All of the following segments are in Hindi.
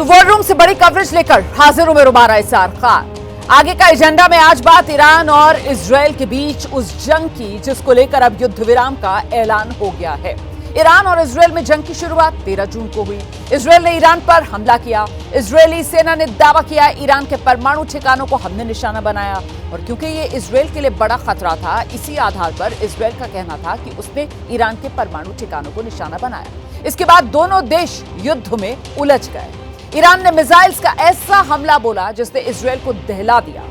तो वॉर रूम से बड़ी कवरेज लेकर हाजिर हूं मैं रुबारा इसार खान। आगे का एजेंडा में आज बात ईरान और इजरायल के बीच उस जंग की जिसको लेकर अब युद्ध विराम का ऐलान हो गया है। ईरान और इजरायल में जंग की शुरुआत 13 जून को हुई। इजरायल ने ईरान पर हमला किया। इजरायली सेना ने दावा किया ईरान के परमाणु ठिकानों को हमने निशाना बनाया, और क्योंकि ये इजरायल के लिए बड़ा खतरा था, इसी आधार पर इजरायल का कहना था कि उसने ईरान के परमाणु ठिकानों को निशाना बनाया। इसके बाद दोनों देश युद्ध में उलझ गए। ईरान ने मिसाइल्स का ऐसा हमला बोला जिसने इजरायल को दहला दिया।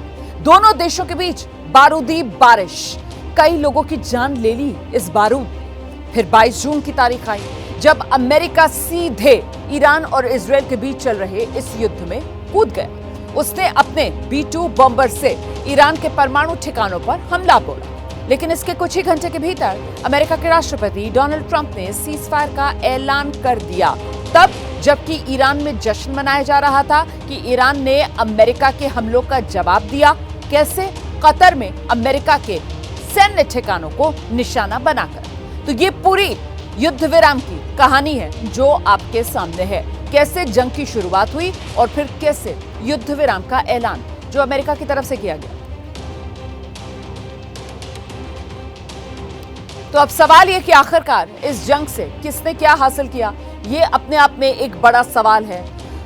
दोनों देशों के बीच बारूदी बारिश, कई लोगों की जान ले ली इस बारूद ने। फिर 22 जून की तारीख आई जब अमेरिका सीधे ईरान और इजरायल के बीच चल रहे इस युद्ध में कूद गया। उसने अपने B-2 बॉम्बर से ईरान के परमाणु ठिकानों पर हमला बोला, लेकिन इसके कुछ ही घंटे के भीतर अमेरिका के राष्ट्रपति डोनाल्ड ट्रंप ने सीज फायर का ऐलान कर दिया। तब जबकि ईरान में जश्न मनाया जा रहा था कि ईरान ने अमेरिका के हमलों का जवाब दिया। कैसे? कतर में अमेरिका के सैन्य ठिकानों को निशाना बनाकर। तो ये पूरी युद्ध विराम की कहानी है जो आपके सामने है। कैसे जंग की शुरुआत हुई और फिर कैसे युद्ध विराम का ऐलान जो अमेरिका की तरफ से किया गया। तो अब सवाल यह कि आखिरकार इस जंग से किसने क्या हासिल किया, ये अपने आप में एक बड़ा सवाल है।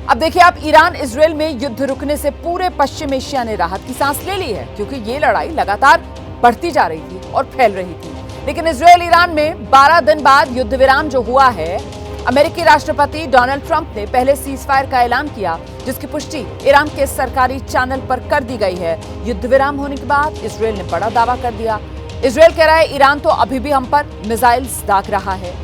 अब देखिए, आप ईरान इजरायल में युद्ध रुकने से पूरे पश्चिम एशिया ने राहत की सांस ले ली है, क्योंकि ये लड़ाई लगातार बढ़ती जा रही थी और फैल रही थी। लेकिन इजरायल ईरान में 12 दिन बाद युद्ध विराम जो हुआ है, अमेरिकी राष्ट्रपति डोनाल्ड ट्रंप ने पहले सीज फायर का ऐलान किया, जिसकी पुष्टि ईरान के सरकारी चैनल पर कर दी गई है। युद्ध विराम होने के बाद इजरायल ने बड़ा दावा कर दिया। इजरायल कह रहा है ईरान तो अभी भी हम पर मिसाइल्स दाग रहा है।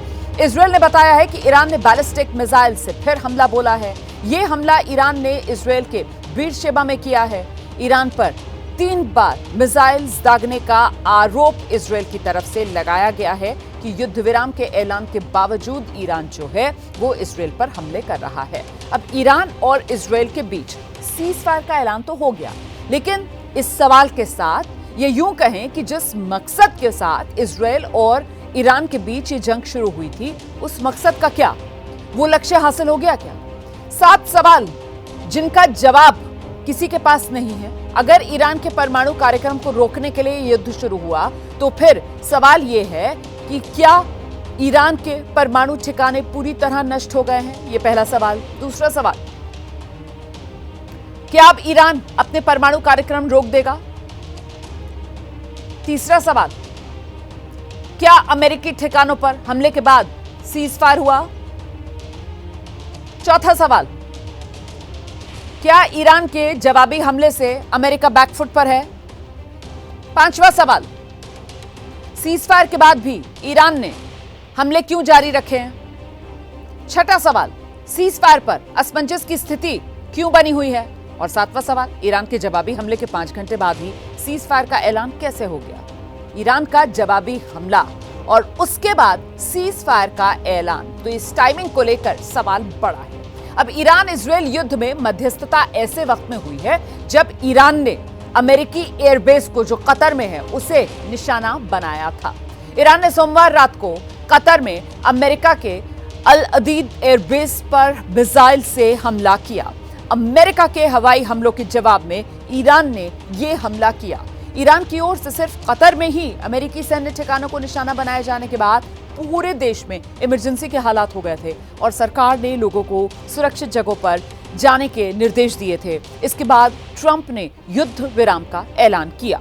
इजरायल ने बताया है कि ईरान ने बैलिस्टिक मिसाइल से फिर हमला बोला है। ये हमला ईरान ने इजरायल के बीरशेबा में किया है। ईरान पर 3 बार मिसाइल्स दागने का आरोप इजरायल की तरफ से लगाया गया है कि युद्ध विराम के ऐलान के बावजूद ईरान जो है वो इजरायल पर हमले कर रहा है। अब ईरान और इजरायल के बीच सीज फायर का ऐलान तो हो गया, लेकिन इस सवाल के साथ ये यूं कहें कि जिस मकसद के साथ इजरायल और ईरान के बीच ये जंग शुरू हुई थी, उस मकसद का क्या, वो लक्ष्य हासिल हो गया क्या? 7 सवाल जिनका जवाब किसी के पास नहीं है। अगर ईरान के परमाणु कार्यक्रम को रोकने के लिए युद्ध शुरू हुआ तो फिर सवाल ये है कि क्या ईरान के परमाणु ठिकाने पूरी तरह नष्ट हो गए हैं? ये पहला सवाल। दूसरा सवाल, क्या अब ईरान अपने परमाणु कार्यक्रम रोक देगा? तीसरा सवाल, क्या अमेरिकी ठिकानों पर हमले के बाद सीज फायर हुआ? चौथा सवाल, क्या ईरान के जवाबी हमले से अमेरिका बैकफुट पर है? पांचवा सवाल, सीज फायर के बाद भी ईरान ने हमले क्यों जारी रखे हैं? छठा सवाल, सीज फायर पर असमंजस की स्थिति क्यों बनी हुई है? और सातवां सवाल, ईरान के जवाबी हमले के 5 घंटे बाद ही सीज फायर का ऐलान कैसे हो गया? ईरान का जवाबी हमला और उसके बाद सीज फायर का ऐलान, तो इस टाइमिंग को लेकर सवाल बड़ा है। अब ईरान इजरायल युद्ध में मध्यस्थता ऐसे वक्त में हुई है जब ईरान ने अमेरिकी एयरबेस को जो कतर में है उसे निशाना बनाया था। ईरान ने सोमवार रात को कतर में अमेरिका के अल अदीद एयरबेस पर मिसाइल से हमला किया। अमेरिका के हवाई हमलों के जवाब में ईरान ने यह हमला किया। ईरान की ओर से सिर्फ कतर में ही अमेरिकी सैन्य ठिकानों को निशाना बनाए जाने के बाद पूरे देश में इमरजेंसी के हालात हो गए थे और सरकार ने लोगों को सुरक्षित जगहों पर जाने के निर्देश दिए थे। इसके बाद ट्रंप ने युद्ध विराम का ऐलान किया।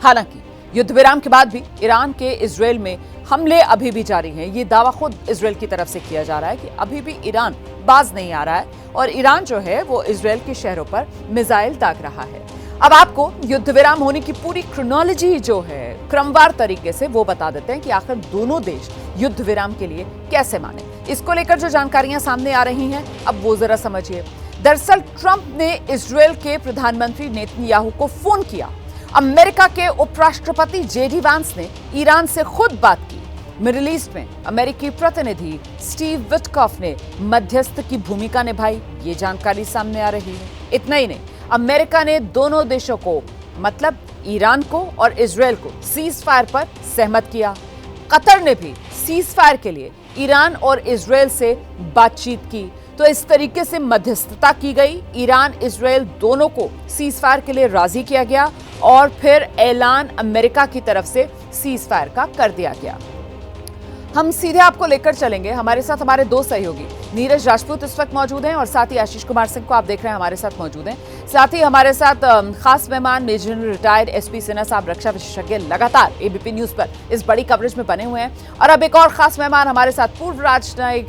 हालांकि युद्ध विराम के बाद भी ईरान के इजरायल में हमले अभी भी जारी हैं। ये दावा खुद इजरायल की तरफ से किया जा रहा है कि अभी भी ईरान बाज नहीं आ रहा है और ईरान जो है वो इजरायल के शहरों पर मिसाइल दाग रहा है। अब आपको युद्ध विराम होने की पूरी क्रोनोलॉजी जो है क्रमवार तरीके से वो बता देते हैं कि आखिर दोनों देश युद्ध विराम के लिए कैसे माने। इसको लेकर जो जानकारियां सामने आ रही हैं, अब वो जरा समझिए। दरअसल ट्रंप ने इजरायल के प्रधानमंत्री नेतन्याहू को फोन किया। अमेरिका के उपराष्ट्रपति जेडी वांस ने ईरान से खुद बात की। मिडिल ईस्ट में अमेरिकी प्रतिनिधि स्टीव विटकॉफ ने मध्यस्थ की भूमिका निभाई, ये जानकारी सामने आ रही है। इतना ही नहीं, अमेरिका ने दोनों देशों को, मतलब ईरान को और इजरायल को, सीज फायर पर सहमत किया। कतर ने भी सीज फायर के लिए ईरान और इजरायल से बातचीत की। तो इस तरीके से मध्यस्थता की गई, ईरान इजराइल दोनों को सीज फायर के लिए राजी किया गया और फिर ऐलान अमेरिका की तरफ से सीज फायर का कर दिया गया। हम सीधे आपको लेकर चलेंगे, हमारे साथ हमारे दो सहयोगी नीरज राजपूत इस वक्त मौजूद हैं और साथ ही आशीष कुमार सिंह को आप देख रहे हैं हमारे साथ मौजूद हैं। साथ ही हमारे साथ खास मेहमान major general retired SP Sinha साहब, रक्षा विशेषज्ञ, लगातार एबीपी न्यूज पर इस बड़ी कवरेज में बने हुए हैं। और अब एक और खास मेहमान हमारे साथ पूर्व राजनयिक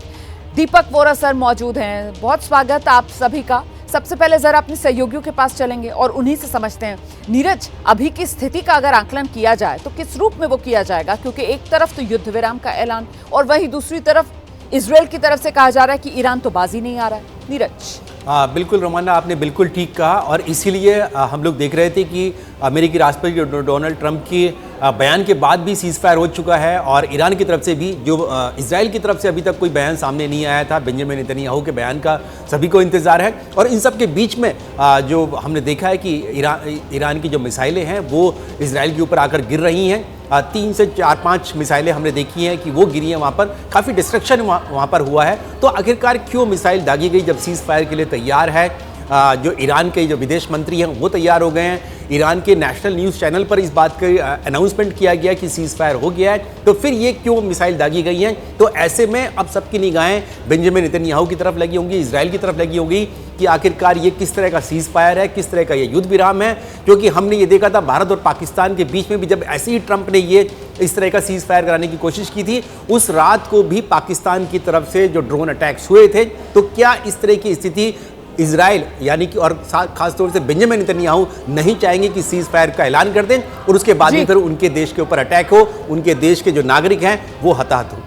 दीपक वोरा सर मौजूद हैं। बहुत स्वागत आप सभी का। सबसे पहले जरा अपने सहयोगियों के पास चलेंगे और उन्हीं से समझते हैं। नीरज, अभी की स्थिति का अगर आकलन किया जाए तो किस रूप में वो किया जाएगा, क्योंकि एक तरफ तो युद्ध विराम का ऐलान और वहीं दूसरी तरफ इजराइल की तरफ से कहा जा रहा है कि ईरान तो बाजी नहीं आ रहा है। नीरज। बिल्कुल रोमाना, आपने बिल्कुल ठीक कहा और इसीलिए हम लोग देख रहे थे कि अमेरिकी राष्ट्रपति डोनाल्ड ट्रंप के बयान के बाद भी सीज फायर हो चुका है और ईरान की तरफ से भी, जो इजराइल की तरफ से अभी तक कोई बयान सामने नहीं आया था। बेंजामिन नेतन्याहू के बयान का सभी को इंतजार है और इन सब के बीच में जो हमने देखा है कि ईरान की जो मिसाइलें हैं वो इजराइल के ऊपर आकर गिर रही हैं। 3 से 4-5 मिसाइलें हमने देखी हैं कि वो गिरी हैं, वहाँ पर काफ़ी डिस्ट्रक्शन वहाँ पर हुआ है। तो आखिरकार क्यों मिसाइल दागी गई जब सीज फायर के लिए तैयार है? जो ईरान के जो विदेश मंत्री हैं वो तैयार हो गए हैं। ईरान के नेशनल न्यूज़ चैनल पर इस बात का अनाउंसमेंट किया गया कि सीज फायर हो गया है, तो फिर ये क्यों मिसाइल दागी गई हैं? तो ऐसे में अब सबकी निगाहें बेंजामिन नेतन्याहू की तरफ लगी होंगी, इजराइल की तरफ लगी होगी कि आखिरकार ये किस तरह का सीज फायर है, किस तरह का ये युद्ध विराम है। क्योंकि हमने ये देखा था भारत और पाकिस्तान के बीच में भी, जब ऐसे ही ट्रंप ने ये इस तरह का सीज फायर कराने की कोशिश की थी, उस रात को भी पाकिस्तान की तरफ से जो ड्रोन अटैक्स हुए थे। तो क्या इस तरह की स्थिति इजराइल यानी कि और खासतौर से बेंजामिन नेतन्याहू नहीं चाहेंगे कि सीज फायर का ऐलान कर दें और उसके बाद में फिर उनके देश के ऊपर अटैक हो, उनके देश के जो नागरिक हैं वो हताहत हो।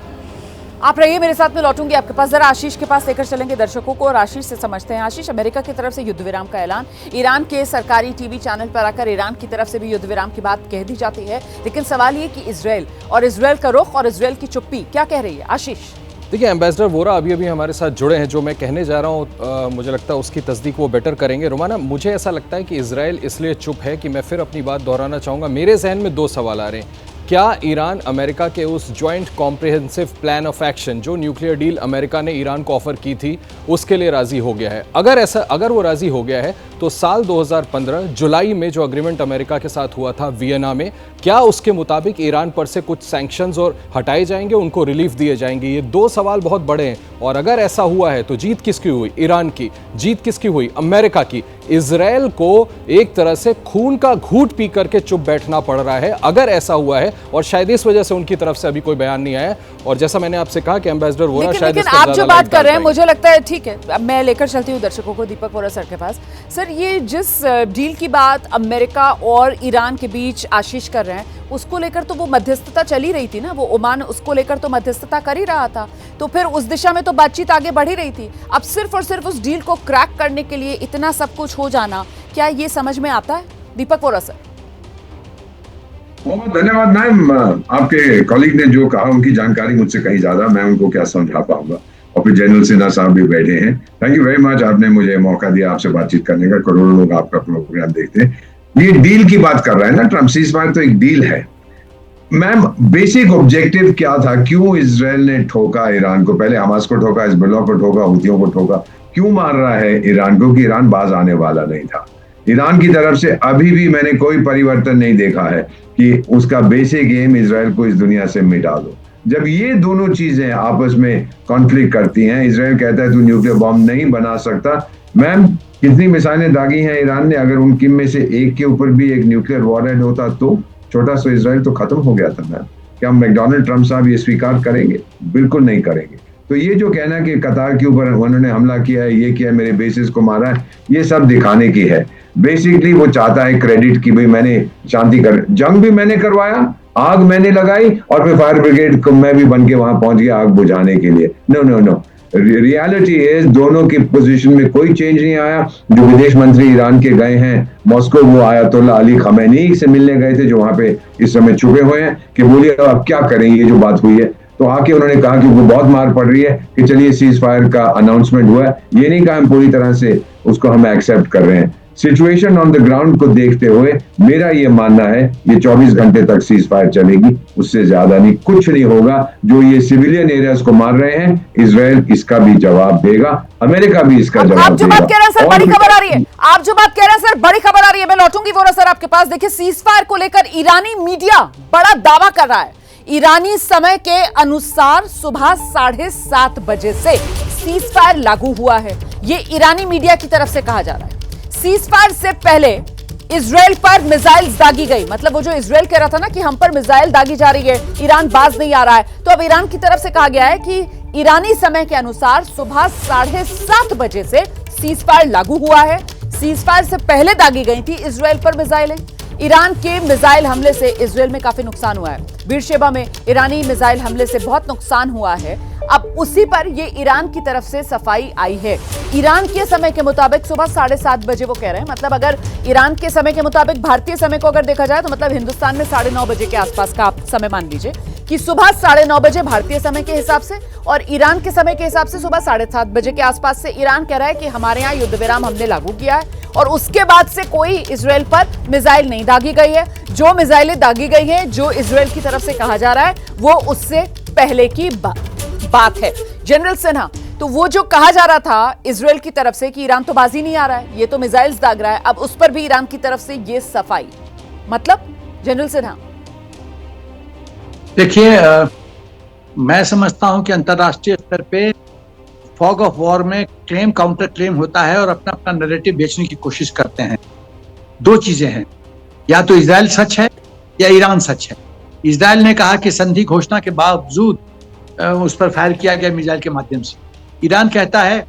आप रहिए मेरे साथ, में लौटूंगी आपके पास। जरा आशीष के पास लेकर चलेंगे दर्शकों को और आशीष से समझते हैं। आशीष, अमेरिका की तरफ से युद्ध विराम का ऐलान, ईरान के सरकारी टीवी चैनल पर आकर ईरान की तरफ से भी युद्ध विराम की बात कह दी जाती है, लेकिन सवाल ये कि इजराइल का रुख और इजराइल की चुप्पी क्या कह रही है? आशीष। देखिए, एम्बेसडर वोरा अभी हमारे साथ जुड़े हैं, जो मैं कहने जा रहा हूँ मुझे लगता है उसकी तस्दीक वो बेटर करेंगे। रोमाना, मुझे ऐसा लगता है कि इजराइल इसलिए चुप है कि मैं फिर अपनी बात दोहराना चाहूँगा। मेरे जहन में 2 सवाल आ रहे हैं। क्या ईरान अमेरिका के उस joint comprehensive plan of action, जो न्यूक्लियर डील अमेरिका ने ईरान को ऑफर की थी, उसके लिए राजी हो गया है? अगर वो राजी हो गया है तो साल 2015 जुलाई में जो अग्रीमेंट अमेरिका के साथ हुआ था वियना में, क्या उसके मुताबिक ईरान पर से कुछ सैंक्शंस और हटाए जाएंगे, उनको रिलीफ दिए जाएंगे? ये 2 सवाल बहुत बड़े हैं और अगर ऐसा हुआ है तो जीत किसकी हुई? ईरान की। जीत किसकी हुई? अमेरिका की। इजराइल को एक तरह से खून का घूंट पी करके चुप बैठना पड़ रहा है अगर ऐसा हुआ है, और शायद इस वजह से उनकी तरफ से अभी कोई बयान नहीं आया। और जैसा मैंने आपसे कहा कि एम्बेसडर वोरा शायद लेकिन आप जो बात कर रहे हैं, मुझे लगता है ठीक है। अब मैं लेकर चलती हूँ दर्शकों को दीपक वोरा सर के पास। सर, ये जिस डील की बात अमेरिका और ईरान के बीच आशीष कर रहे हैं, उसको लेकर तो वो मध्यस्थता चली रही थी ना, वो ओमान उसको लेकर तो मध्यस्थता कर ही रहा था, तो फिर उस दिशा में तो बातचीत आगे बढ़ ही रही थी। अब सिर्फ और सिर्फ उस डील को क्रैक करने के लिए इतना सब कुछ हो जाना, क्या ये समझ में आता है? दीपक वोरा सर। बहुत धन्यवाद मैम, आपके कॉलीग ने जो कहा उनकी जानकारी मुझसे कहीं ज्यादा, मैं उनको क्या समझा पाऊंगा। और फिर जनरल सिन्हा साहब भी बैठे हैं। थैंक यू वेरी मच, आपने मुझे मौका दिया आपसे बातचीत करने का। करोड़ों लोग आपका प्रोग्राम देखते हैं। ये डील की बात कर रहे हैं ना ट्रंप, सीज फायर तो एक डील है मैम। बेसिक ऑब्जेक्टिव क्या था? क्यों इजराइल ने ठोका ईरान को? पहले हमास को ठोका, हिजबुल्लाह को ठोका, हुतियों को ठोका। क्यों मार रहा है ईरान को? कि ईरान बाज आने वाला नहीं था। ईरान की तरफ से अभी भी मैंने कोई परिवर्तन नहीं देखा है कि उसका बेसिक एम इजराइल को इस दुनिया से मिटा दो। जब ये दोनों चीजें आपस में कॉन्फ्लिक्ट करती हैं, इजराइल कहता है तू न्यूक्लियर बॉम्ब नहीं बना सकता। मैम, कितनी मिसाइलें दागी हैं ईरान ने? अगर उनकी में से एक के ऊपर भी एक न्यूक्लियर वॉरहेड होता तो छोटा सा इजराइल तो खत्म हो गया था मैम। क्या मैकडोनाल्ड ट्रंप साहब ये स्वीकार करेंगे? बिल्कुल नहीं करेंगे। तो ये जो कहना कि कतार के ऊपर उन्होंने हमला किया है, ये किया, मेरे बेसिस को मारा है, ये सब दिखाने की है। बेसिकली वो चाहता है क्रेडिट की, भाई मैंने शांति कर, जंग भी मैंने करवाया, आग मैंने लगाई और फिर फायर ब्रिगेड को मैं भी बन के वहां पहुंच गया आग बुझाने के लिए। No no no, reality is दोनों की पोजीशन में कोई चेंज नहीं आया। जो विदेश मंत्री ईरान के गए हैं मॉस्को, वो आयतुल्लाह अली खमैनी से मिलने गए थे, जो वहां पे इस समय छुपे हुए हैं, कि बोलिए अब क्या करें ये जो बात हुई है। तो आके उन्होंने कहा कि वो बहुत मार पड़ रही है कि चलिए सीज फायर का अनाउंसमेंट हुआ है। ये नहीं कहा हम पूरी तरह से उसको हम एक्सेप्ट कर रहे हैं। सिचुएशन ऑन द ग्राउंड को देखते हुए मेरा ये मानना है ये 24 घंटे तक सीज फायर चलेगी, उससे ज्यादा नहीं, कुछ नहीं होगा। जो ये सिविलियन एरियाज को मार रहे हैं, इजराइल इसका भी जवाब देगा, अमेरिका भी इसका जवाब देगा। आप जो बात कह रहे हैं सर, बड़ी खबर आ रही है। आप जो बात कह रहे हैं सर, बड़ी खबर आ रही है। मैं लौटूंगी वोरा सर आपके पास। देखिए, सीज फायर को लेकर ईरानी मीडिया बड़ा दावा कर रहा है। ईरानी समय के अनुसार सुबह 7:30 बजे से सीज फायर लागू हुआ है, ये ईरानी मीडिया की तरफ से कहा जा रहा है। सीज फायर से पहले इजराइल पर मिसाइल्स दागी गई, मतलब वो जो इजराइल कह रहा था ना कि हम पर मिसाइल दागी जा रही है, ईरान बाज नहीं आ रहा है, तो अब ईरान की तरफ से कहा गया है कि ईरानी समय के अनुसार सुबह 7:30 बजे से सीज फायर लागू हुआ है। सीज फायर से पहले दागी गई थी इजराइल पर मिसाइलें। ईरान के मिसाइल हमले से इजराइल में काफी नुकसान हुआ है। बीरशेबा में ईरानी मिसाइल हमले से बहुत नुकसान हुआ है। अब उसी पर ये ईरान की तरफ से सफाई आई है। ईरान के समय के मुताबिक सुबह 7:30 बजे वो कह रहे हैं, मतलब अगर ईरान के समय के मुताबिक भारतीय समय को अगर देखा जाए तो मतलब हिंदुस्तान में 9:30 बजे के आसपास का आप समय मान लीजिए कि सुबह 9:30 बजे भारतीय समय के हिसाब से, और ईरान के समय के हिसाब से सुबह 7:30 बजे के आसपास से ईरान कह रहा है कि हमारे यहाँ युद्ध विराम हमने लागू किया है, और उसके बाद से कोई इजराइल पर मिसाइल नहीं दागी गई है। जो मिसाइलें दागी गई हैं, जो इजराइल की तरफ से कहा जा रहा है, वो उससे पहले की बात है। जनरल सिन्हा, तो वो जो कहा जा रहा था इजराइल की तरफ से कि ईरान तो बाजी नहीं आ रहा है, ये तो मिसाइल्स दाग रहा है, अब उस पर भी ईरान की तरफ से ये सफाई, मतलब जनरल सिन्हा। देखिए, मैं समझता हूं कि अंतर्राष्ट्रीय स्तर पे फॉग ऑफ वॉर में क्लेम काउंटर क्लेम होता है और अपना अपना नैरेटिव बेचने की कोशिश करते हैं। दो चीजें हैं, या तो इजराइल सच है या ईरान सच है। इजराइल ने कहा कि संधि घोषणा के बावजूद उस पर फायर किया गया मिसाइल के माध्यम से। ईरान कहता है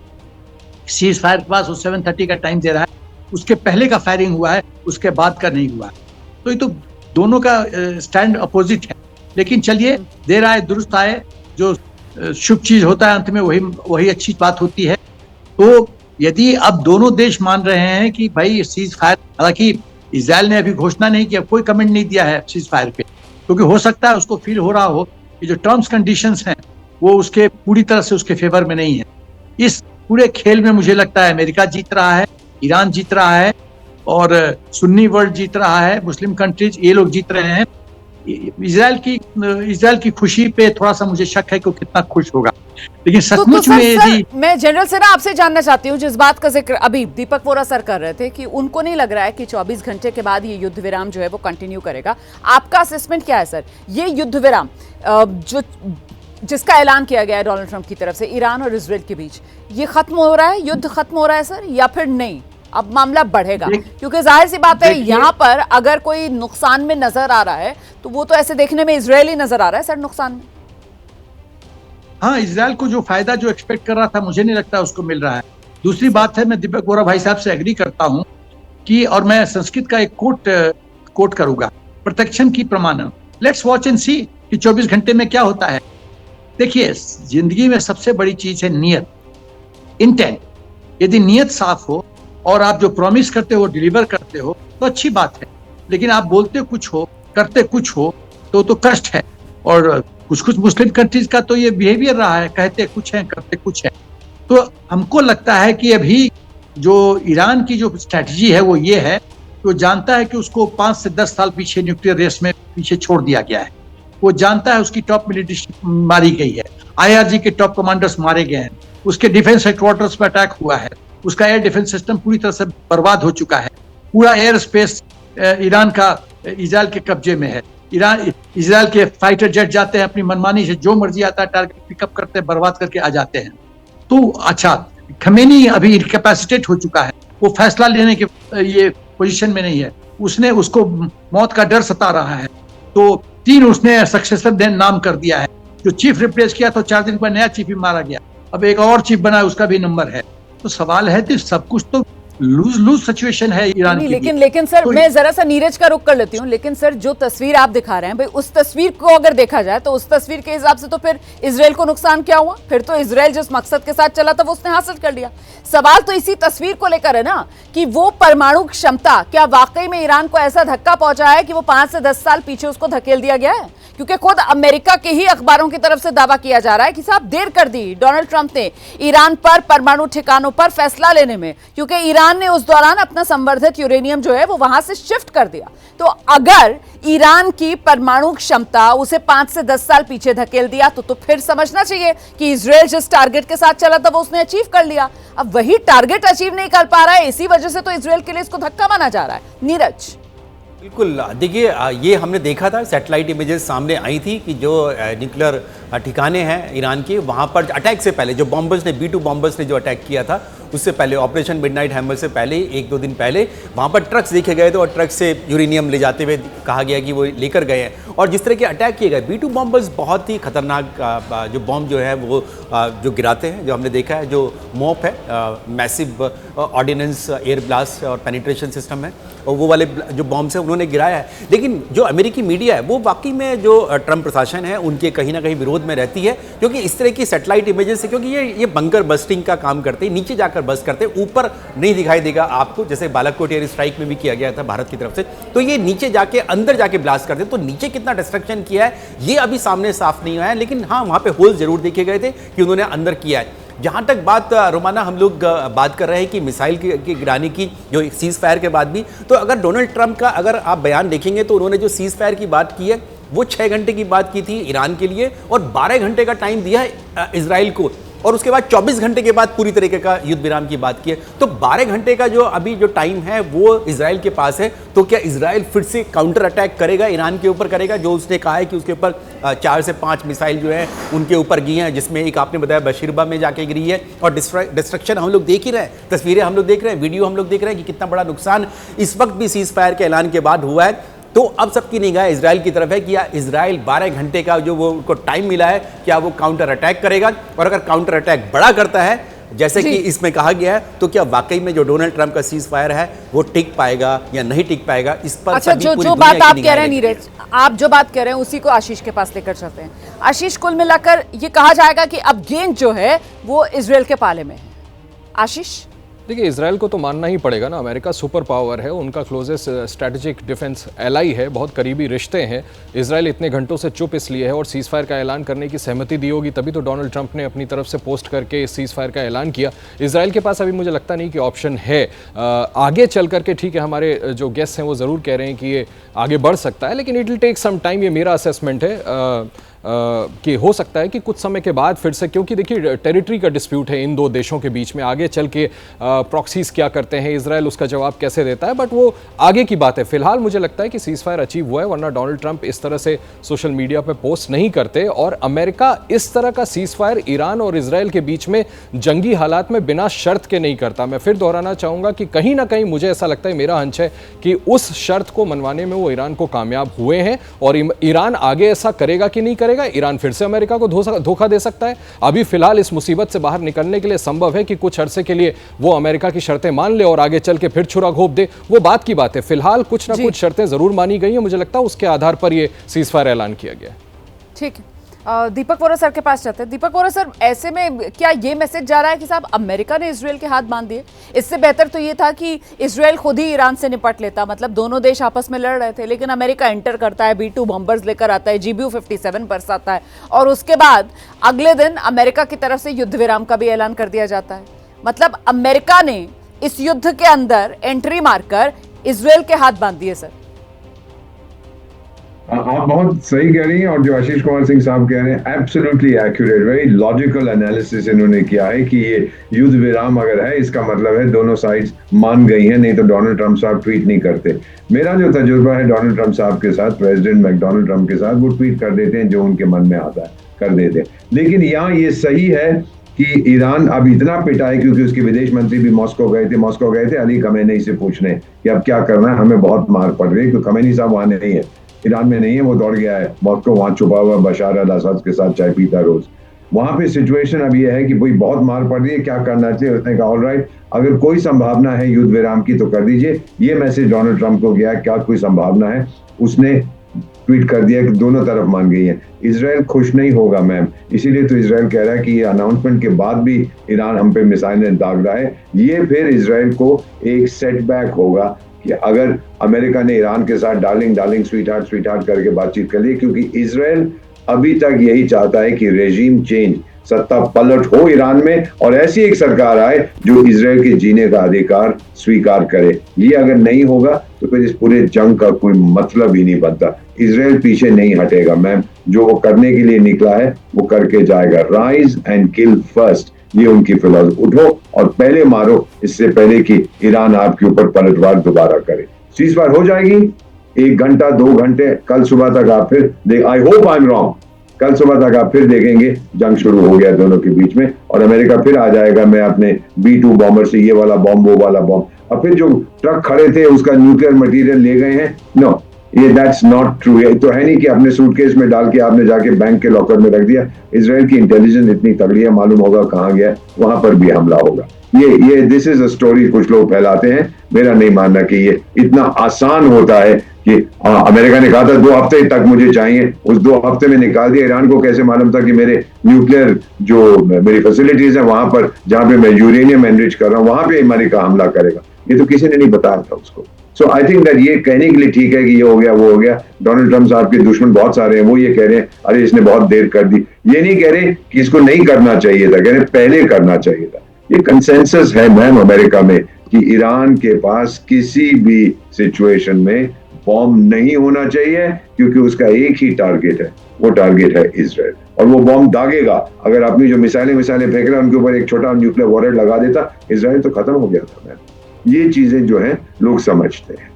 सीज फायर के पास 7:30 का टाइम दे रहा है, उसके पहले का फायरिंग हुआ है, उसके बाद का नहीं हुआ है। तो ये तो दोनों का स्टैंड अपोजिट है। लेकिन चलिए, देर आए दुरुस्त आए, जो शुभ चीज होता है अंत में वही अच्छी बात होती है। तो यदि अब दोनों देश मान रहे हैं कि भाई सीज फायर, हालांकि इजराइल ने अभी घोषणा नहीं किया, कोई कमेंट नहीं दिया है सीज फायर पे, क्योंकि हो सकता है उसको फील हो रहा हो कि जो टर्म्स कंडीशंस हैं वो उसके पूरी तरह से उसके फेवर में नहीं है। इस पूरे खेल में मुझे लगता है अमेरिका जीत रहा है, ईरान जीत रहा है, और सुन्नी वर्ल्ड जीत रहा है, मुस्लिम कंट्रीज ये लोग जीत रहे हैं। इजराइल की खुशी पे थोड़ा सा मुझे शक है कि वो कितना खुश होगा। लेकिन सचमुच में यदि मैं जनरल से ना आपसे जानना चाहती हूँ, जिस बात का जिक्र अभी दीपक वोरा सर कर रहे थे कि उनको नहीं लग रहा है कि 24 घंटे के बाद ये युद्ध विराम जो है वो कंटिन्यू करेगा, आपका असेसमेंट क्या है सर? ये युद्ध विराम जिसका ऐलान किया गया है डोनाल्ड ट्रंप की तरफ से ईरान और इजराइल के बीच, ये खत्म हो रहा है, युद्ध खत्म हो रहा है सर, या फिर नहीं अब मामला बढ़ेगा? क्योंकि जाहिर सी बात है यहाँ पर अगर कोई नुकसान में नजर आ रहा है तो वो तो ऐसे देखने में इजराइल ही नजर आ रहा है सर नुकसान में। हाँ, इजराइल को जो फायदा जो एक्सपेक्ट कर रहा था, मुझे नहीं लगता उसको मिल रहा है। दूसरी बात है, मैं दीपक वोरा भाई साहब से एग्री करता हूँ कि, और मैं संस्कृत का एक कोट करूंगा, प्रत्यक्षम की प्रमाणम, लेट्स वॉच एंड सी कि 24 घंटे में क्या होता है। देखिए, जिंदगी में सबसे बड़ी चीज है नियत, इंटेंट। यदि नियत साफ हो और आप जो प्रॉमिस करते हो डिलीवर करते हो तो अच्छी बात है, लेकिन आप बोलते कुछ हो करते कुछ हो तो कष्ट है। और कुछ मुस्लिम कंट्रीज का तो ये बिहेवियर रहा है, कहते कुछ है करते कुछ है। तो हमको लगता है कि अभी जो ईरान की जो स्ट्रैटेजी है वो ये है कि वो जानता है कि उसको 5 से 10 साल पीछे न्यूक्लियर रेस में पीछे छोड़ दिया गया है। वो जानता है उसकी टॉप मिलिट्री मारी गई है, IRG के टॉप कमांडर्स मारे गए हैं, उसके डिफेंस हेडक्वार्टर्स पर अटैक हुआ है, उसका एयर डिफेंस सिस्टम पूरी तरह से बर्बाद हो चुका है, पूरा एयर स्पेस ईरान का इजराइल के कब्जे में है। इजराइल के फाइटर जेट जाते हैं अपनी मनमानी से, जो मर्जी आता है टारगेट पिकअप करते हैं, बर्बाद करके आ जाते हैं। तो अच्छा, खमेनी अभी इनकैपेसिटेट हो चुका है, वो फैसला लेने के ये पोजीशन में नहीं है, उसको मौत का डर सता रहा है। तो 3 उसने सक्सेसर नाम कर दिया है। जो चीफ रिप्लेस किया तो 4 दिन बाद नया चीफ भी मारा गया, अब एक और चीफ बना, उसका भी नंबर है। तो सवाल है कि सब कुछ तो लूज सिचुएशन है ईरान की। लेकिन सर तो मैं जरा सा नीरज का रुख कर लेती हूँ। लेकिन सर, जो तस्वीर आप दिखा रहे हैं भाई, उस तस्वीर को अगर देखा जाए तो उस तस्वीर के हिसाब से तो फिर इजराइल को नुकसान क्या हुआ? फिर तो इजराइल जिस मकसद के साथ चला था वो उसने हासिल कर लिया। सवाल तो इसी तस्वीर को लेकर है ना कि वो परमाणु क्षमता क्या वाकई में ईरान को ऐसा धक्का पहुंचा है कि वो 5 से 10 साल पीछे उसको धकेल दिया गया है? क्योंकि खुद अमेरिका के ही अखबारों की तरफ से दावा किया जा रहा है कि साहब देर कर दी डोनाल्ड ट्रंप ने ईरान पर परमाणु ठिकानों पर फैसला लेने में, क्योंकि ईरान ईरान ने उस दौरान अपना संवर्धित यूरेनियम जो है वो वहां से शिफ्ट कर दिया। तो अगर ईरान की परमाणु क्षमता उसे 5 से 10 साल पीछे धकेल दिया तो फिर समझना चाहिए कि इजराइल जिस टारगेट के साथ चला था वो उसने अचीव कर लिया। अब वही टारगेट अचीव नहीं कर पा रहा है, इसी वजह से तो इजराइल के लिए इसको धक्का माना जा रहा है। नीरज, बिल्कुल, देखिए ये हमने देखा था, सैटेलाइट इमेजेस सामने आई थी कि जो न्यूक्लियर ठिकाने हैं ईरान के, वहाँ पर अटैक से पहले जो बॉम्बर्स ने B-2 बॉम्बर्स ने जो अटैक किया था उससे पहले, ऑपरेशन मिडनाइट हैमर से पहले 1-2 दिन पहले वहाँ पर ट्रक्स देखे गए थे और ट्रक से यूरेनियम ले जाते हुए कहा गया कि वो लेकर गए हैं। और जिस तरह के अटैक किए गए B-2 बॉम्बर्स बहुत ही खतरनाक जो बॉम्ब जो है वो जो गिराते हैं, जो हमने देखा है, जो मोप है, मैसिव ऑर्डिनेंस एयर ब्लास्ट और पेनिट्रेशन सिस्टम है, और वो वाले जो बॉम्ब्स हैं उन्होंने गिराया है। लेकिन जो अमेरिकी मीडिया है वो वाकई में जो ट्रंप प्रशासन है उनके कहीं ना कहीं विरोध में रहती है, क्योंकि इस तरह की सैटेलाइट इमेजेस से, क्योंकि ये बंकर बस्टिंग का काम करते हैं, नीचे जाकर बस्ट करते हैं, ऊपर नहीं दिखाई देगा आपको, जैसे बालाकोट एयर स्ट्राइक में भी किया गया था भारत की तरफ से। तो ये नीचे जाके अंदर जाके ब्लास्ट करते हैं, तो नीचे कितना डिस्ट्रक्शन किया है ये अभी सामने साफ नहीं आया, लेकिन हाँ वहाँ पे होल जरूर देखे गए थे कि उन्होंने अंदर किया है। जहाँ तक बात रोमाना हम लोग बात कर रहे हैं कि मिसाइल की गिराने की, जो सीज फायर के बाद भी, तो अगर डोनाल्ड ट्रंप का अगर आप बयान देखेंगे तो उन्होंने जो सीज फायर की बात की है वो 6 घंटे की बात की थी ईरान के लिए, और 12 घंटे का टाइम दिया है इजराइल को, और उसके बाद 24 घंटे के बाद पूरी तरीके का युद्ध विराम की बात की है। तो 12 घंटे का जो अभी जो टाइम है वो इजराइल के पास है। तो क्या इजराइल फिर से काउंटर अटैक करेगा, ईरान के ऊपर करेगा, जो उसने कहा है कि उसके ऊपर 4 से 5 मिसाइल जो है उनके ऊपर गिरी हैं, जिसमें एक आपने बताया बशीरबा में जाके गिरी है, और डिस्ट्रक्शन हम लोग देख ही रहे हैं, तस्वीरें हम लोग देख रहे हैं, वीडियो हम लोग देख रहे हैं कि कितना बड़ा नुकसान इस वक्त भी सीज फायर के ऐलान के बाद हुआ है। तो अब सबकी निगाह इजराइल की तरफ है कि इजराइल 12 घंटे का जो वो उनको टाइम मिला है, क्या वो काउंटर अटैक करेगा, और अगर काउंटर अटैक बड़ा करता है जैसे कि इसमें कहा गया है, तो क्या वाकई में जो डोनाल्ड ट्रंप का सीज फायर है वो टिक पाएगा या नहीं टिक पाएगा, इस पर अच्छा, जो बात आप कह रहे हैं नीरज, आप जो बात कह रहे हैं उसी को आशीष के पास लेकर चलते हैं। आशीष, कुल मिलाकर ये कहा जाएगा कि अब गेंद जो है वो इजराइल के पाले में है। आशीष, देखिए, इजराइल को तो मानना ही पड़ेगा ना, अमेरिका सुपर पावर है, उनका क्लोजेस्ट स्ट्रैटेजिक डिफेंस एलाई है, बहुत करीबी रिश्ते हैं। इजराइल इतने घंटों से चुप इसलिए है, और सीज फायर का ऐलान करने की सहमति दी होगी तभी तो डोनाल्ड ट्रंप ने अपनी तरफ से पोस्ट करके सीज फायर का ऐलान किया। इजराइल के पास अभी मुझे लगता नहीं कि ऑप्शन है आगे चल करके। ठीक है, हमारे जो गेस्ट हैं वो ज़रूर कह रहे हैं कि ये आगे बढ़ सकता है, लेकिन it will take some time, ये मेरा असेसमेंट है कि हो सकता है कि कुछ समय के बाद फिर से, क्योंकि देखिए टेरिटरी का डिस्प्यूट है इन दो देशों के बीच में, आगे चल के प्रॉक्सीज क्या करते हैं, इजराइल उसका जवाब कैसे देता है, बट वो आगे की बात है। फिलहाल मुझे लगता है कि सीज फायर अचीव हुआ है, वरना डोनाल्ड ट्रंप इस तरह से सोशल मीडिया पे पोस्ट नहीं करते, और अमेरिका इस तरह का सीज फायर ईरान और इजराइल के बीच में जंगी हालात में बिना शर्त के नहीं करता। मैं फिर दोहराना चाहूँगा कि कहीं ना कहीं मुझे ऐसा लगता है, मेरा हंच है कि उस शर्त को मनवाने में वो ईरान को कामयाब हुए हैं, और ईरान आगे ऐसा करेगा कि नहीं करेगा, ईरान फिर से अमेरिका को धोखा दे सकता है। अभी फिलहाल इस मुसीबत से बाहर निकलने के लिए संभव है कि कुछ अरसे के लिए वो अमेरिका की शर्तें मान ले और आगे चल के फिर छुरा घोंप दे, वो बात की बात है। फिलहाल कुछ ना कुछ शर्तें जरूर मानी गई हैं, मुझे लगता है उसके आधार पर ये सीज फायर ऐलान किया गया। ठीक है, दीपक वोरा सर के पास जाते हैं। दीपक वोरा सर, ऐसे में क्या ये मैसेज जा रहा है कि साहब अमेरिका ने इजराइल के हाथ बांध दिए? इससे बेहतर तो ये था कि इजराइल खुद ही ईरान से निपट लेता, मतलब दोनों देश आपस में लड़ रहे थे, लेकिन अमेरिका एंटर करता है, B-2 बॉम्बर्स लेकर आता है, GBU-57 बरसाता है, और उसके बाद अगले दिन अमेरिका की तरफ से युद्ध विराम का भी ऐलान कर दिया जाता है। मतलब अमेरिका ने इस युद्ध के अंदर एंट्री मारकर इजराइल के हाथ बांध दिए। सर, आप बहुत सही कह रही हैं, और जो आशीष कुमार सिंह साहब कह रहे हैं absolutely accurate, very logical analysis इन्होंने किया है कि ये युद्ध विराम अगर है, इसका मतलब है दोनों साइड्स मान गई हैं, नहीं तो डोनाल्ड ट्रंप साहब ट्वीट नहीं करते। मेरा जो तजुर्बा है डोनाल्ड ट्रंप साहब के साथ, प्रेसिडेंट मैकडोनाल्ड ट्रंप के साथ, वो ट्वीट कर देते हैं जो उनके मन में आता है, कर देते हैं। लेकिन यहाँ ये सही है कि ईरान अब इतना पिटा है, क्योंकि उसके विदेश मंत्री भी मॉस्को गए थे अली खमेनी से पूछने कि अब क्या करना है, हमें बहुत मार पड़ रही है, क्योंकि खमेनी साहब वहां नहीं है, ईरान में नहीं है, वो दौड़ गया है मॉस्को, वहां छुपा हुआ बशार अल असद के साथ चाय पीता रोज। वहां पे सिचुएशन अब ये है कि भाई बहुत मार पड़ रही है, क्या करना चाहिए। उसने कहा ऑलराइट, अगर कोई संभावना है युद्ध विराम की तो कर दीजिए। ये मैसेज डोनाल्ड ट्रंप को गया, क्या कोई संभावना है, उसने ट्वीट कर दिया कि दोनों तरफ मान गई है। इजराइल खुश नहीं होगा मैम, इसीलिए तो इजराइल कह रहा है कि ये अनाउंसमेंट के बाद भी ईरान हम पे मिसाइलें दाग रहा है। ये फिर इजराइल को एक सेटबैक होगा कि अगर अमेरिका ने ईरान के साथ डार्लिंग स्वीट हार्ट करके बातचीत कर ली, क्योंकि इजराइल अभी तक यही चाहता है कि रेजीम चेंज, सत्ता पलट हो ईरान में और ऐसी एक सरकार आए जो इजराइल के जीने का अधिकार स्वीकार करे। ये अगर नहीं होगा तो फिर इस पूरे जंग का कोई मतलब ही नहीं बनता। इजराइल पीछे नहीं हटेगा मैम, जो वो करने के लिए निकला है वो करके जाएगा। राइज एंड किल फर्स्ट, ये उनकी फिलॉसफी। उठो और पहले मारो, इससे पहले कि ईरान आपके ऊपर पलटवार दोबारा करे। सीज फायर हो जाएगी 1 घंटा 2 घंटे, कल सुबह तक आप फिर I hope I am wrong, कल सुबह तक आप फिर देखेंगे जंग शुरू हो गया दोनों के बीच में और अमेरिका फिर आ जाएगा। मैं अपने B-2 बॉम्बर से ये वाला बॉम्ब वो वाला बॉम्ब, और फिर जो ट्रक खड़े थे उसका न्यूक्लियर मटेरियल ले गए हैं। नो, ये दैट्स नॉट ट्रू। ये तो है नहीं कि अपने सूटकेस में डाल के आपने जाके बैंक के लॉकर में रख दिया। इजराइल की इंटेलिजेंस इतनी तगड़ी है, मालूम होगा कहाँ गया, वहां पर भी हमला होगा। ये दिस इज अ स्टोरी कुछ लोग फैलाते हैं। मेरा नहीं मानना कि ये इतना आसान होता है कि अमेरिका ने कहा था 2 हफ्ते तक मुझे चाहिए, उस 2 हफ्ते में निकाल दिया। ईरान को कैसे मालूम था कि मेरे न्यूक्लियर जो मेरी फैसिलिटीज है वहां पर, जहां पे मैं यूरेनियम एनरिच कर रहा हूं, वहां पे अमेरिका हमला करेगा? ये तो किसी ने नहीं बताया था उसको। सो आई थिंक दैट ये कहने के लिए ठीक है कि ये हो गया वो हो गया। डोनाल्ड ट्रम्प साहब के दुश्मन बहुत सारे हैं, वो ये कह रहे हैं अरे इसने बहुत देर कर दी। ये नहीं कह रहे कि इसको नहीं करना चाहिए था, कह रहे पहले करना चाहिए था। ये कंसेंसस है मैम अमेरिका में कि ईरान के पास किसी भी सिचुएशन में बॉम्ब नहीं होना चाहिए, क्योंकि उसका एक ही टारगेट है, वो टारगेट है इजराइल। और वो बॉम्ब दागेगा। अगर अपनी जो मिसाइलें फेंक रहा है उनके ऊपर एक छोटा न्यूक्लियर वॉरेट लगा देता, इजराइल तो खत्म हो गया था मैम। ये चीजें जो हैं लोग समझते हैं।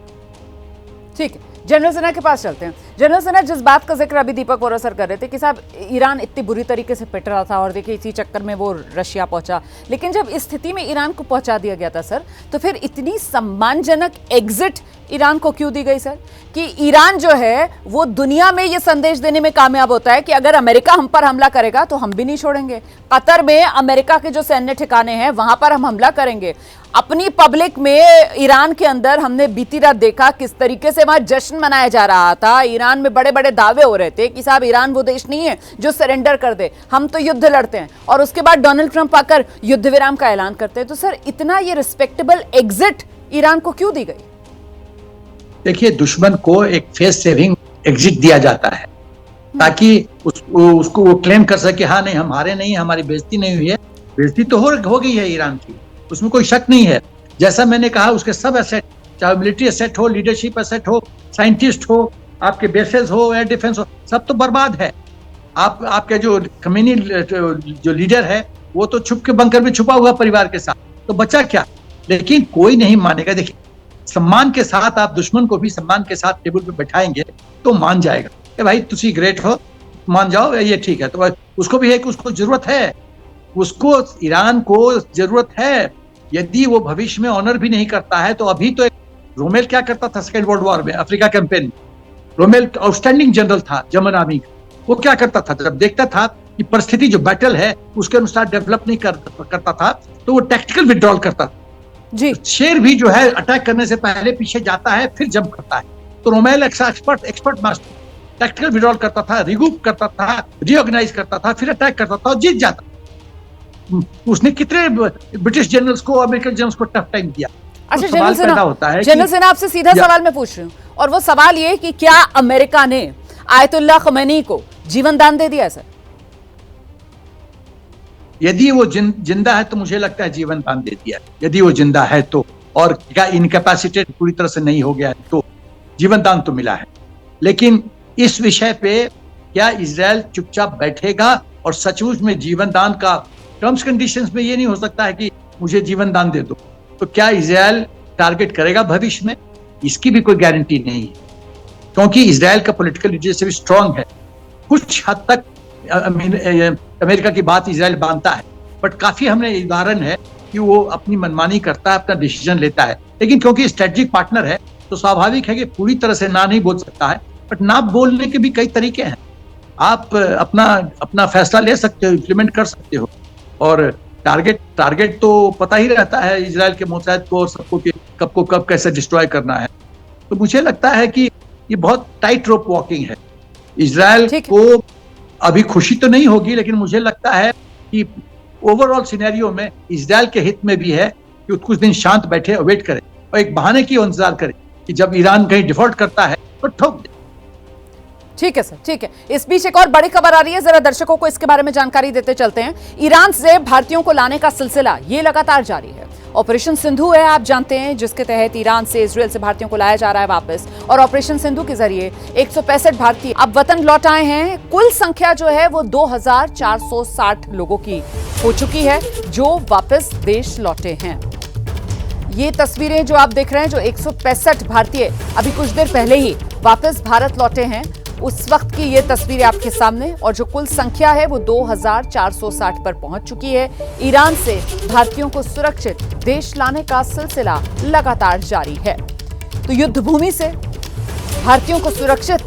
ठीक है, जनरल सिन्हा के पास चलते हैं। जनरल सिन्हा, जिस बात का जिक्र अभी दीपक वोरा सर कर रहे थे कि साहब ईरान इतनी बुरी तरीके से पिट रहा था और देखिए इसी चक्कर में वो रशिया पहुंचा, लेकिन जब इस स्थिति में ईरान को पहुंचा दिया गया था सर, तो फिर इतनी सम्मानजनक एग्जिट ईरान को क्यों दी गई सर? कि ईरान जो है वो दुनिया में ये संदेश देने में कामयाब होता है कि अगर अमेरिका हम पर हमला करेगा तो हम भी नहीं छोड़ेंगे। कतर में अमेरिका के जो सैन्य ठिकाने हैं वहां पर हम हमला करेंगे। अपनी पब्लिक में ईरान के अंदर हमने बीती रात देखा किस तरीके से वहां जश्न मनाया जा रहा था। ईरान में बड़े बड़े दावे हो रहे थे कि साहब ईरान वो देश नहीं है जो सरेंडर कर दे, हम तो युद्ध लड़ते हैं। और उसके बाद डोनाल्ड ट्रंप आकर युद्ध विराम का ऐलान करते हैं। तो सर इतना ये रिस्पेक्टेबल एग्जिट ईरान को क्यों दी गई? देखिए, दुश्मन को एक फेस सेविंग एग्जिट दिया जाता है ताकि उसको वो क्लेम कर सके हाँ नहीं हम हारे नहीं, हमारी बेइज्जती नहीं हुई है। बेइज्जती तो हो गई है ईरान की, उसमें कोई शक नहीं है। जैसा मैंने कहा उसके सब एसेट, चाहे मिलिट्री एसेट हो, लीडरशिप एसेट हो, साइंटिस्ट हो, आपके बेसेस हो, एयर डिफेंस हो, सब तो बर्बाद है। आपके जो खमीनी जो लीडर है वो तो छुप के बंकर में छुपा हुआ परिवार के साथ, तो बचा क्या? लेकिन कोई नहीं मानेगा। देखिए, सम्मान के साथ आप दुश्मन को भी सम्मान के साथ टेबल पे बैठाएंगे तो मान जाएगा कि भाई तुसी ग्रेट हो, मान जाओ, ये ठीक है। तो उसको भी है कि उसको जरूरत है, उसको ईरान को जरूरत है। यदि वो भविष्य में ऑनर भी नहीं करता है तो अभी तो रोमेल क्या करता था सेकेंड वर्ल्ड वॉर में, Africa campaign, Rommel outstanding general था जर्मन आर्मी का। वो क्या करता था, जब देखता था कि परिस्थिति जो बैटल है उसके अनुसार डेवलप नहीं करता था तो वो टैक्टिकल विड्रॉल करता था जी। शेर भी जो है अटैक करने से पहले पीछे जाता है फिर जंप करता है। तो Rommel expert master tactical withdrawal करता था, रिग्रुप करता था, रीऑर्गेनाइज करता था, फिर अटैक करता था और जीत जाता। उसने कितने ब्रिटिश जनरल्स को, अमेरिकन जनरल्स को टफ टाइम दिया। अच्छा, तो सवाल पैदा होता है जनरल सिन्हा आपसे सीधा सवाल मैं पूछ रही हूँ, और वो सवाल ये कि क्या अमेरिका ने आयतुल्लाह खमैनी को जीवन दान दे दिया सर? यदि वो जिंदा है तो मुझे लगता है जीवन दान दे दिया। यदि वो जिंदा है तो, और क्या इनकैपेसिटेट पूरी तरह से नहीं हो गया है तो जीवन दान तो मिला है। लेकिन इस विषय पे क्या इजराइल चुपचाप बैठेगा? और सचमुच में जीवन दान का टर्म्स कंडीशंस में ये नहीं हो सकता है कि मुझे जीवन दान दे दो, तो क्या इजराइल टारगेट करेगा भविष्य में? इसकी भी कोई गारंटी नहीं है, क्योंकि इजराइल का पॉलिटिकल लीडरशिप स्ट्रांग है। कुछ हद तक अमेरिका की बात इजराइल मानता है, बट काफी हमने उदाहरण है कि वो अपनी मनमानी करता है, अपना डिसीजन लेता है। लेकिन क्योंकि स्ट्रेटेजिक पार्टनर है तो स्वाभाविक है कि पूरी तरह से ना नहीं बोल सकता है, बट ना बोलने के भी कई तरीके हैं। आप अपना फैसला ले सकते हो, इम्प्लीमेंट कर सकते हो। और टारगेट तो पता ही रहता है इजराइल के मोसाद को और सबको कि कब को कब कैसे डिस्ट्रॉय करना है। तो मुझे लगता है कि ये बहुत टाइट रोप वॉकिंग है। इजराइल को अभी खुशी तो नहीं होगी, लेकिन मुझे लगता है कि ओवरऑल सिनेरियो में इजराइल के हित में भी है कि कुछ दिन शांत बैठे, वेट करे और एक बहाने की इंतजार करे कि जब ईरान कहीं डिफॉल्ट करता है तो ठोक दे। ठीक है सर, ठीक है। इस बीच एक और बड़ी खबर आ रही है, जरा दर्शकों को इसके बारे में जानकारी देते चलते हैं। ईरान से भारतीयों को लाने का सिलसिला ये लगातार जारी है। ऑपरेशन सिंधु है, आप जानते हैं, जिसके तहत ईरान से इजरायल से भारतीयों को लाया जा रहा है वापस, और ऑपरेशन सिंधु के जरिए 165 भारतीय अब वतन लौट आए हैं। कुल संख्या जो है वो 2460 लोगों की हो चुकी है जो वापस देश लौटे हैं। ये तस्वीरें जो आप देख रहे हैं, जो 165 भारतीय अभी कुछ देर पहले ही वापस भारत लौटे हैं, उस वक्त की ये तस्वीरें आपके सामने, और जो कुल संख्या है वो 2460 पर पहुंच चुकी है। ईरान से भारतीयों को सुरक्षित देश लाने का सिलसिला लगातार जारी है। तो युद्ध भूमि से भारतीयों को सुरक्षित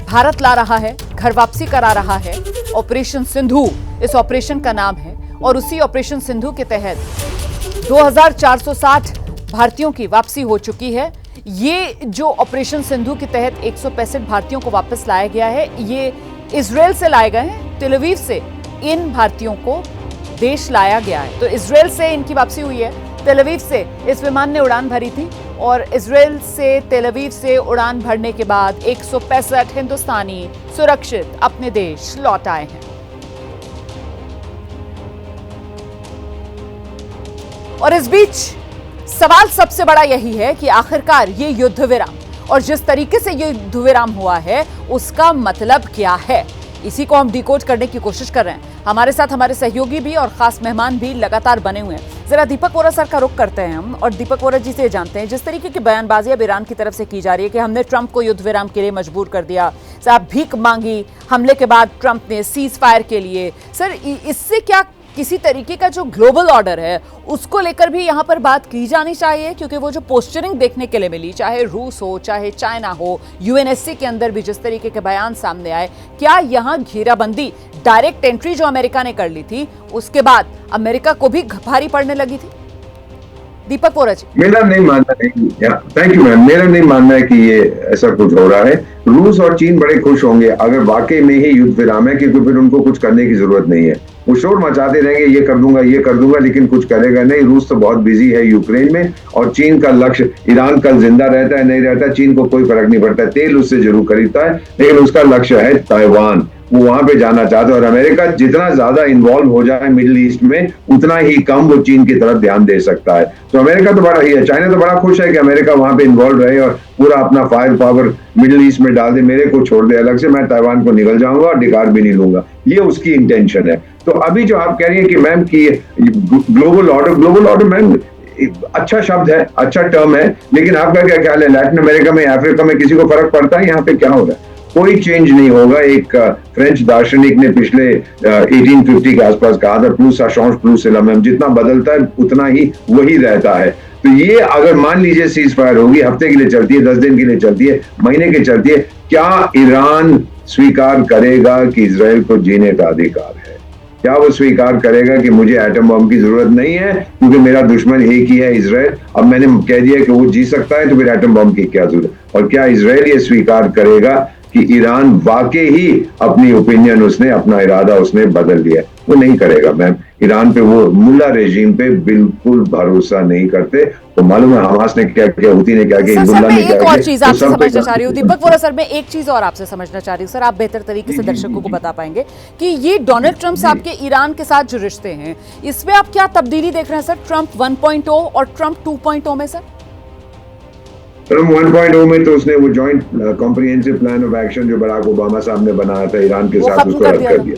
भारत ला रहा है, घर वापसी करा रहा है ऑपरेशन सिंधु, इस ऑपरेशन का नाम है। और उसी ऑपरेशन सिंधु के तहत 2460 भारतीयों की वापसी हो चुकी है। ये जो ऑपरेशन सिंधु के तहत 165 भारतीयों को वापस लाया गया है, ये इजरायल से लाए गए हैं। तेल अवीव से इन भारतीयों को देश लाया गया है। तो इजरायल से इनकी वापसी हुई है। तेल अवीव से इस विमान ने उड़ान भरी थी, और इजरायल से तेल अवीव से उड़ान भरने के बाद 165 हिंदुस्तानी सुरक्षित अपने देश लौट आए हैं। और इस बीच सवाल सबसे बड़ा यही है कि आखिरकार ये युद्ध विराम, और जिस तरीके से ये युद्ध विराम हुआ है, उसका मतलब क्या है। इसी को हम डिकोड करने की कोशिश कर रहे हैं। हमारे साथ हमारे सहयोगी भी और खास मेहमान भी लगातार बने हुए हैं। जरा दीपक वोरा सर का रुख करते हैं हम, और दीपक वोरा जी से जानते हैं, जिस तरीके की बयानबाजी अब ईरान की तरफ से की जा रही है कि हमने ट्रंप को युद्ध विराम के लिए मजबूर कर दिया, साहब भीख मांगी हमले के बाद ट्रंप ने सीज फायर के लिए। सर, इससे क्या किसी तरीके का जो ग्लोबल ऑर्डर है उसको लेकर भी यहां पर बात की जानी चाहिए? क्योंकि वो जो पोस्चरिंग देखने के लिए मिली, चाहे रूस हो चाहे चाइना हो, यूएनएससी के अंदर भी जिस तरीके के बयान सामने आए, क्या यहां घेराबंदी, डायरेक्ट एंट्री जो अमेरिका ने कर ली थी, उसके बाद अमेरिका को भी भारी पड़ने लगी थी? दीपक वोरा जी। मेरा नहीं मानना है, थैंक यू मैम, मेरा नहीं मानना है कि ये ऐसा कुछ हो रहा है। रूस और चीन बड़े खुश होंगे अगर वाकई में ही युद्ध विराम है, क्योंकि फिर उनको कुछ करने की जरूरत नहीं है। वो शोर मचाते रहेंगे, ये कर दूंगा, लेकिन कुछ करेगा नहीं। रूस तो बहुत बिजी है यूक्रेन में, और चीन का लक्ष्य, ईरान कल जिंदा रहता है नहीं रहता, चीन को कोई फर्क नहीं पड़ता, तेल उससे जरूर खरीदता है, लेकिन उसका लक्ष्य है ताइवान, वो वहां पे जाना चाहता है। और अमेरिका जितना ज्यादा इन्वॉल्व हो जाए मिडिल ईस्ट में, उतना ही कम वो चीन की तरफ ध्यान दे सकता है। तो अमेरिका तो बड़ा ही है, चाइना तो बड़ा खुश है कि अमेरिका वहां पे इन्वॉल्व रहे और पूरा अपना फायर पावर मिडिल ईस्ट में डाल दे, मेरे को छोड़ दे अलग से, मैं ताइवान को निकल जाऊंगा और डिकार भी नहीं लूंगा, ये उसकी इंटेंशन है। तो अभी जो आप कह रही है कि मैम की ग्लोबल ऑर्डर मैम अच्छा शब्द है, अच्छा टर्म है, लेकिन आपका क्या ख्याल है, लैटिन अमेरिका में, अफ्रीका में किसी को फर्क पड़ता है यहाँ पे क्या हो रहा है? कोई चेंज नहीं होगा। एक फ्रेंच दार्शनिक ने पिछले 1850 के आसपास कहा था, प्लूस अशॉन्स प्लूस सिलम, जितना बदलता है उतना ही वही रहता है। तो ये अगर मान लीजिए सीज फायर होगी, हफ्ते के लिए चलती है, 10 दिन के लिए चलती है, महीने के चलती है, क्या ईरान स्वीकार करेगा कि इजराइल को जीने का अधिकार है? क्या वो स्वीकार करेगा कि मुझे एटम बम की जरूरत नहीं है क्योंकि मेरा दुश्मन एक ही है इजराइल, अब मैंने कह दिया कि वो जी सकता है तो फिर एटम बम की क्या जरूरत? और क्या इजराइल ये स्वीकार करेगा कि ईरान वाकई ही अपनी ओपिनियन, उसने अपना इरादा उसने बदल लिया? वो नहीं करेगा मैम। ईरान पे, वो मुल्ला रेजीम पे बिल्कुल भरोसा नहीं करते। तो मालूम है हमास ने क्या किया, हुती ने क्या किया, हिजबुल्लाह ने क्या किया। एक और चीज आपसे समझना चाह रही हूँ दीपक वोरा सर, मैं एक चीज और आपसे समझना चाह रही हूँ सर, आप बेहतर तरीके से दर्शकों को बता पाएंगे कि ये डोनाल्ड ट्रंप साहब के ईरान के साथ जो रिश्ते हैं, इसमें आप क्या तब्दीली देख रहे हैं सर, ट्रंप 1.0 और ट्रंप 2.0 में? सर ट्रंप 1.0 में तो उसने वो joint comprehensive plan of action जो बराक ओबामा साहब ने बनाया था ईरान के साथ, उसको रद्द कर दिया,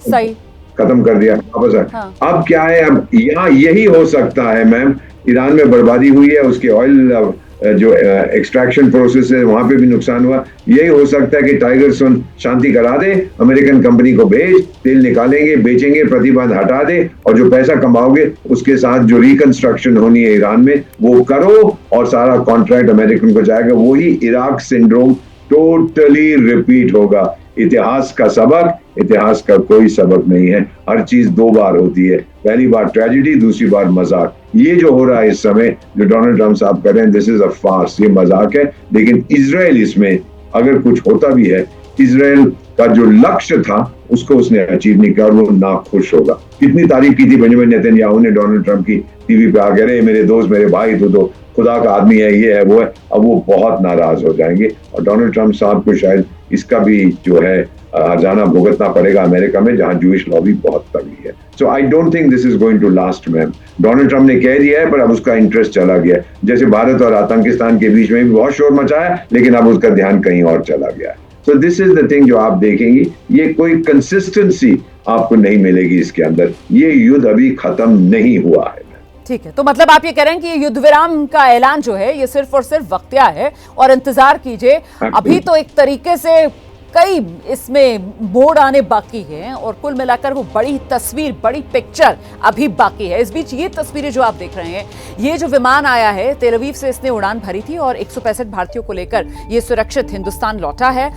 सही खत्म कर दिया वापस। हाँ। अब क्या है, अब यहाँ यही हो सकता है मैम, ईरान में बर्बादी हुई है, उसके ऑयल जो एक्सट्रैक्शन प्रोसेस है वहां पे भी नुकसान हुआ। यही हो सकता है कि टाइगर सुन शांति करा दे, अमेरिकन कंपनी को भेज, तेल निकालेंगे, बेचेंगे, प्रतिबंध हटा दे, और जो पैसा कमाओगे उसके साथ जो रिकंस्ट्रक्शन होनी है ईरान में वो करो, और सारा कॉन्ट्रैक्ट अमेरिकन को जाएगा। वही इराक सिंड्रोम टोटली रिपीट होगा। इतिहास का सबक, इतिहास का कोई सबक नहीं है। हर चीज 2 बार होती है, पहली बार ट्रेजेडी, दूसरी बार मजाक। ये जो हो रहा है इस समय, जो डोनाल्ड ट्रंप साहब कर रहे हैं, दिस इज अ फार्स, ये मजाक है। लेकिन इजराइल इसमें अगर कुछ होता भी है, इजराइल का जो लक्ष्य था उसको उसने अचीव नहीं किया और वो ना खुश होगा। कितनी तारीफ की थी बेंजामिन नेतन्याहू ने डोनाल्ड ट्रंप की टीवी पे आके, अरे मेरे दोस्त, मेरे भाई, तो खुदा का आदमी है, ये है वो है। अब वो बहुत नाराज हो जाएंगे और डोनाल्ड ट्रंप साहब को शायद इसका भी जो है हर्जाना भुगतना पड़ेगा अमेरिका में, जहां जूइश लॉबी बहुत तगड़ी है। So I don't think this is going to last ma'am. Donald Trump ने कह दिया है, पर अब उसका इंटरेस्ट चला गया है। जैसे भारत और आतंकिस्तान के बीच में भी बहुत शोर मचा है, लेकिन अब उसका ध्यान कहीं और चला गया है। So this is the thing जो आप देखेंगी, ये कोई कंसिस्टेंसी आपको नहीं मिलेगी इसके अंदर। ये युद्ध अभी खत्म नहीं हुआ है। ठीक है, तो मतलब आप ये कह रहे हैं कि युद्ध विराम का ऐलान जो है ये सिर्फ और सिर्फ वक्तिया है और इंतजार कीजिए। अभी तो एक तरीके से कई इसमें मोड़ आने बाकी हैं और कुल मिलाकर वो बड़ी तस्वीर, बड़ी पिक्चर अभी बाकी है। इस बीच ये तस्वीरें जो आप देख रहे हैं, ये जो विमान आया है तेल अवीव से, इसने उड़ान भरी थी और 165 भारतीयों को लेकर ये सुरक्षित हिंदुस्तान लौटा है।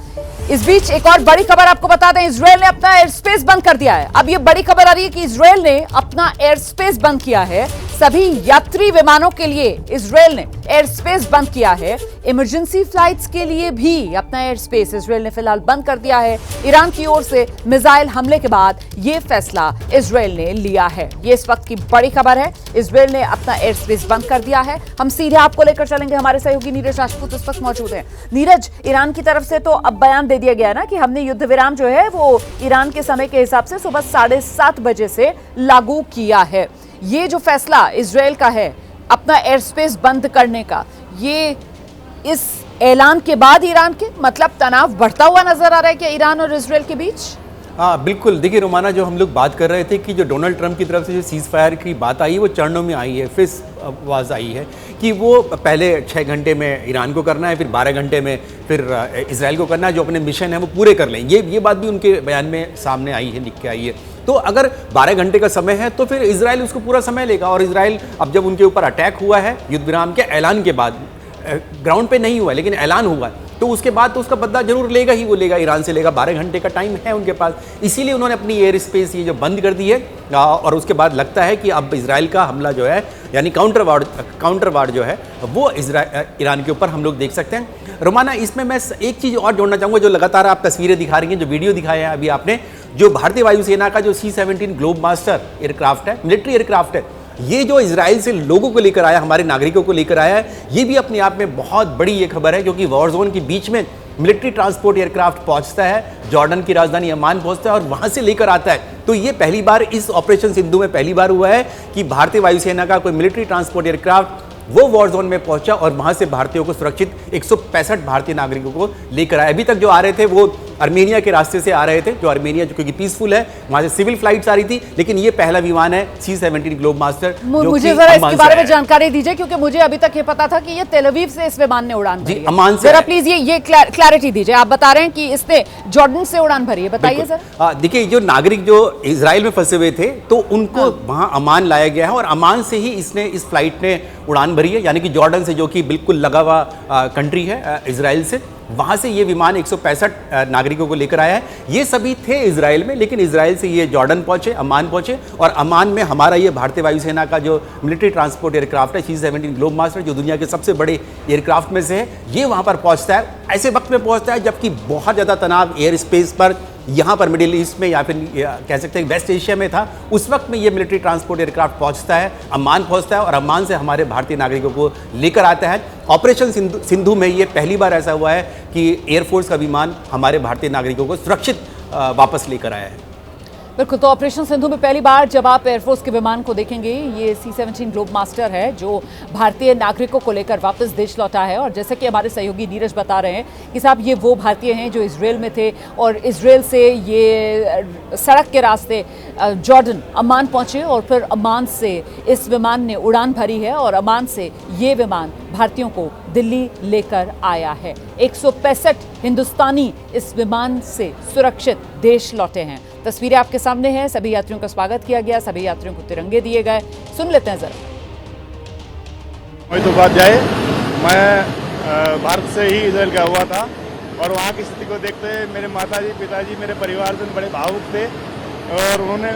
इस बीच एक और बड़ी खबर आपको बता दें, इजरायल ने अपना एयर स्पेस बंद कर दिया है। अब ये बड़ी खबर आ रही है कि इजरायल ने अपना एयर स्पेस बंद किया है। सभी यात्री विमानों के लिए इजरायल ने एयर स्पेस बंद किया है। इमरजेंसी फ्लाइट्स के लिए भी अपना एयर स्पेस इजरायल ने फिलहाल बंद कर दिया है। ईरान की ओर से मिसाइल हमले के बाद यह फैसला इजरायल ने लिया है। ये इस वक्त की बड़ी खबर है। इजरायल ने अपना एयर स्पेस बंद कर दिया है। हम सीधे आपको लेकर चलेंगे, हमारे सहयोगी नीरज राजपूत इस वक्त मौजूद हैं। नीरज, ईरान की तरफ से तो अब बयान दे दिया गया ना कि हमने युद्ध विराम जो है वो ईरान के समय के हिसाब से सुबह 7:30 बजे से लागू किया है। ये जो फैसला इजरायल का है अपना एयर स्पेस बंद करने का, ये इस ऐलान के बाद ईरान के मतलब तनाव बढ़ता हुआ नजर आ रहा है क्या ईरान और इजरायल के बीच? हाँ बिल्कुल, देखिए रोमाना, जो हम लोग बात कर रहे थे कि जो डोनाल्ड ट्रंप की तरफ से जो सीज फायर की बात आई, वो चरणों में आई है, फिर आवाज़ आई है कि वो पहले 6 घंटे में ईरान को करना है, फिर 12 घंटे में फिर इजराइल को करना है, जो अपने मिशन है वो पूरे कर लें। ये बात भी उनके बयान में सामने आई है, लिख के आई है। तो अगर 12 घंटे का समय है तो फिर इजराइल उसको पूरा समय लेगा। और इजराइल अब जब उनके ऊपर अटैक हुआ है युद्ध विराम के ऐलान के बाद, ग्राउंड पे नहीं हुआ लेकिन ऐलान हुआ, तो उसके बाद तो उसका बदला जरूर लेगा ही, वो लेगा, ईरान से लेगा। 12 घंटे का टाइम है उनके पास, इसीलिए उन्होंने अपनी एयर स्पेस ये जो बंद कर दी है। और उसके बाद लगता है कि अब इजराइल का हमला जो है, यानी काउंटर वार जो है वो ईरान के ऊपर हम लोग देख सकते हैं। रोमाना, इसमें मैं एक चीज़ और जोड़ना चाहूँगा, जो लगातार आप तस्वीरें दिखा रही हैं, जो वीडियो दिखाया है अभी आपने, जो भारतीय वायुसेना का जो C-17 ग्लोब मास्टर एयरक्राफ्ट है, मिलिट्री एयरक्राफ्ट है, ये जो इजराइल से लोगों को लेकर आया, हमारे नागरिकों को लेकर आया है, ये भी अपने आप में बहुत बड़ी ये खबर है, क्योंकि वॉर जोन के बीच में मिलिट्री ट्रांसपोर्ट एयरक्राफ्ट पहुंचता है, जॉर्डन की राजधानी अमान पहुंचता है और वहां से लेकर आता है। तो ये पहली बार इस ऑपरेशन सिंधु में पहली बार हुआ है कि भारतीय वायुसेना का कोई मिलिट्री ट्रांसपोर्ट एयरक्राफ्ट वो वॉर जोन में पहुंचा और वहां से भारतीयों को सुरक्षित 165 भारतीय नागरिकों को लेकर आए। अभी तक जो आ रहे थे वो आर्मेनिया के रास्ते से आ रहे थे, जो आर्मेनिया जो क्योंकि पीसफुल है, वहां से सिविल फ्लाइट्स आ रही थी, लेकिन ये पहला विमान है C-17 ग्लोब मास्टर। मुझे जरा इसके बारे में जानकारी दीजिए, क्योंकि मुझे अभी तक ये पता था कि ये तेल अवीव से इस विमान ने उड़ान भरी है। अमान से, जरा प्लीज ये क्लैरिटी दीजिए। आप बता रहे हैं कि इसने जॉर्डन से उड़ान भरी है, बताइए सर। देखिए, जो नागरिक जो इजराइल में फंसे हुए थे, तो उनको वहां अमान लाया गया है और अमान से ही इसने इस फ्लाइट ने उड़ान भरी है, यानी कि जॉर्डन से, जो कि बिल्कुल लगा हुआ कंट्री है इजराइल से, वहां से ये विमान 165 नागरिकों को लेकर आया है। ये सभी थे इजराइल में, लेकिन इजराइल से ये जॉर्डन पहुंचे, अमान पहुंचे, और अमान में हमारा ये भारतीय वायुसेना का जो मिलिट्री ट्रांसपोर्ट एयरक्राफ्ट है C-17 ग्लोब मास्टर, जो दुनिया के सबसे बड़े एयरक्राफ्ट में से है, ये वहां पर पहुंचता है। ऐसे वक्त में पहुंचता है जबकि बहुत ज़्यादा तनाव एयर स्पेस पर यहाँ पर मिडिल ईस्ट में, या फिर कह सकते हैं वेस्ट एशिया में था। उस वक्त में ये मिलिट्री ट्रांसपोर्ट एयरक्राफ्ट पहुंचता है, अमान पहुंचता है और अमान से हमारे भारतीय नागरिकों को लेकर आता है। ऑपरेशन सिंधु में ये पहली बार ऐसा हुआ है कि एयरफोर्स का विमान हमारे भारतीय नागरिकों को सुरक्षित वापस लेकर आया है। बिल्कुल, तो ऑपरेशन सिंधु में पहली बार जब आप एयरफोर्स के विमान को देखेंगे, ये C-17 ग्लोब मास्टर है जो भारतीय नागरिकों को लेकर वापस देश लौटा है। और जैसे कि हमारे सहयोगी नीरज बता रहे हैं कि साहब, ये वो भारतीय हैं जो इजराइल में थे और इजराइल से ये सड़क के रास्ते जॉर्डन, अमान पहुंचे और फिर अमान से इस विमान ने उड़ान भरी है और अमान से ये विमान भारतीयों को दिल्ली लेकर आया है। 165 हिंदुस्तानी इस विमान से सुरक्षित देश लौटे हैं। तस्वीरें आपके सामने हैं। सभी यात्रियों का स्वागत किया गया, सभी यात्रियों को तिरंगे दिए गए। सुन लेते हैं जरा। मोहित उपाध्याय, मैं भारत से ही इजराइल गया हुआ था और वहाँ की स्थिति को देखते हुए मेरे माताजी, पिताजी, मेरे परिवारजन बड़े भावुक थे और उन्होंने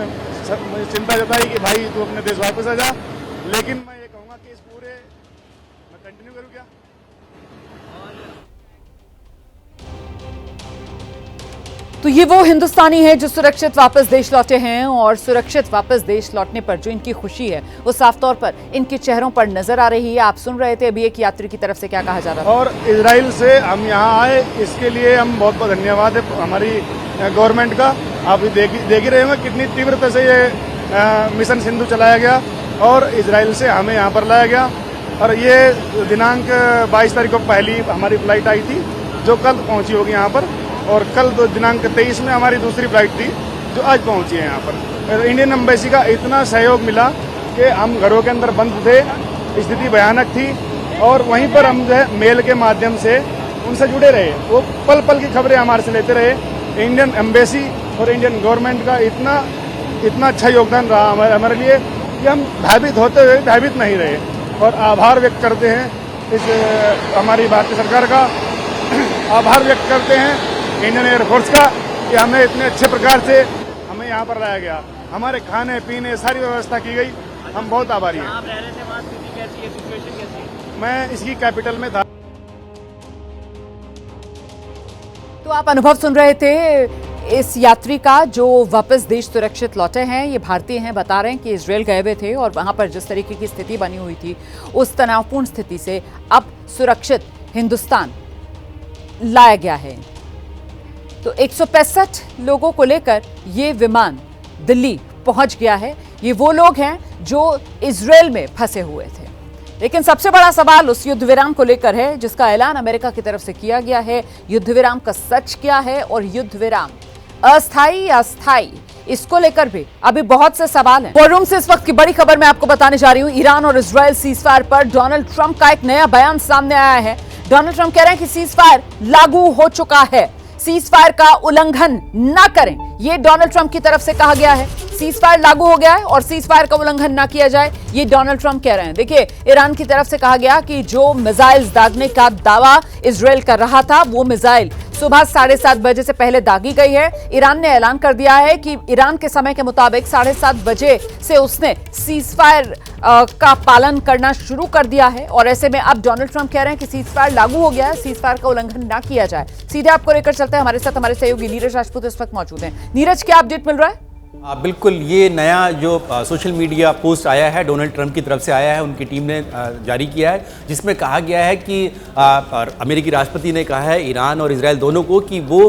मुझे चिंता जताई कि भाई तू अपने देश वापस आ जा। लेकिन मैं ये कहूँगा कि इस पूरे मैं कंटिन्यू करूँ क्या? तो ये वो हिंदुस्तानी है जो सुरक्षित वापस देश लौटे हैं, और सुरक्षित वापस देश लौटने पर जो इनकी खुशी है वो साफ तौर पर इनके चेहरों पर नजर आ रही है। आप सुन रहे थे अभी एक यात्री की तरफ से क्या कहा जा रहा था। और इजराइल से हम यहाँ आए, इसके लिए हम बहुत बहुत धन्यवाद है हमारी गवर्नमेंट का। आप देख ही रहे होंगे कितनी तीव्रता से ये मिशन सिंधु चलाया गया और इजराइल से हमें यहाँ पर लाया गया। और ये दिनांक 22 तारीख को पहली हमारी फ्लाइट आई थी जो कल पहुँची होगी यहाँ पर, और कल दिनांक 23 में हमारी दूसरी फ्लाइट थी जो आज पहुंची है यहाँ पर। इंडियन एम्बेसी का इतना सहयोग मिला कि हम घरों के अंदर बंद थे, स्थिति भयानक थी, और वहीं पर हम जो है मेल के माध्यम से उनसे जुड़े रहे। वो पल पल की खबरें हमारे से लेते रहे। इंडियन एम्बेसी और इंडियन गवर्नमेंट का इतना अच्छा योगदान रहा हमारे लिए कि हम भयभीत होते हुए भयभीत नहीं रहे। और आभार व्यक्त करते हैं इस हमारी भारतीय सरकार का, आभार व्यक्त करते हैं इंडियन एयरफोर्स का कि हमें इतने अच्छे प्रकार से हमें यहाँ पर लाया गया, हमारे खाने पीने सारी व्यवस्था की गई। हम बहुत आभारी हैं। आप रह रहे थे वहाँ, स्थिति कैसी है, सिचुएशन कैसी है? मैं इसकी कैपिटल में था। तो आप अनुभव सुन रहे थे इस यात्री का जो वापस देश सुरक्षित लौटे हैं। ये भारतीय हैं, बता रहे हैं कि इजराइल गए हुए थे और वहां पर जिस तरीके की स्थिति बनी हुई थी उस तनावपूर्ण स्थिति से अब सुरक्षित हिंदुस्तान लाया गया है। तो 165 लोगों को लेकर ये विमान दिल्ली पहुंच गया है। ये वो लोग हैं जो इजराइल में फंसे हुए थे। लेकिन सबसे बड़ा सवाल उस युद्ध विराम को लेकर है जिसका ऐलान अमेरिका की तरफ से किया गया है। युद्ध विराम का सच क्या है और युद्ध विराम अस्थायी या स्थायी, इसको लेकर भी अभी बहुत से सवाल हैं। वॉर रूम से इस वक्त की बड़ी खबर मैं आपको बताने जा रही हूं। ईरान और इजराइल सीजफायर पर डोनाल्ड ट्रंप का एक नया बयान सामने आया है। डोनाल्ड ट्रंप कह रहे हैं कि सीजफायर लागू हो चुका है, सीजफायर का उल्लंघन ना करें, ये डोनाल्ड ट्रंप की तरफ से कहा गया है। सीजफायर लागू हो गया है और सीजफायर का उल्लंघन ना किया जाए, ये डोनाल्ड ट्रंप कह रहे हैं। देखिए, ईरान की तरफ से कहा गया कि जो मिसाइल दागने का दावा इजराइल कर रहा था वो मिसाइल सुबह 7:30 बजे से पहले दागी गई है। ईरान ने ऐलान कर दिया है कि ईरान के समय के मुताबिक 7:30 बजे से उसने सीजफायर का पालन करना शुरू कर दिया है। और ऐसे में अब डोनाल्ड ट्रंप कह रहे हैं कि सीजफायर लागू हो गया है, सीजफायर का उल्लंघन ना किया जाए। सीधे आपको लेकर चलते हैं, हमारे साथ हमारे सहयोगी नीरज राजपूत इस वक्त मौजूद हैं। नीरज, क्या अपडेट मिल रहा है? बिल्कुल, ये नया जो सोशल मीडिया पोस्ट आया है डोनाल्ड ट्रंप की तरफ से आया है, उनकी टीम ने जारी किया है, जिसमें कहा गया है कि अमेरिकी राष्ट्रपति ने कहा है ईरान और इजराइल दोनों को कि वो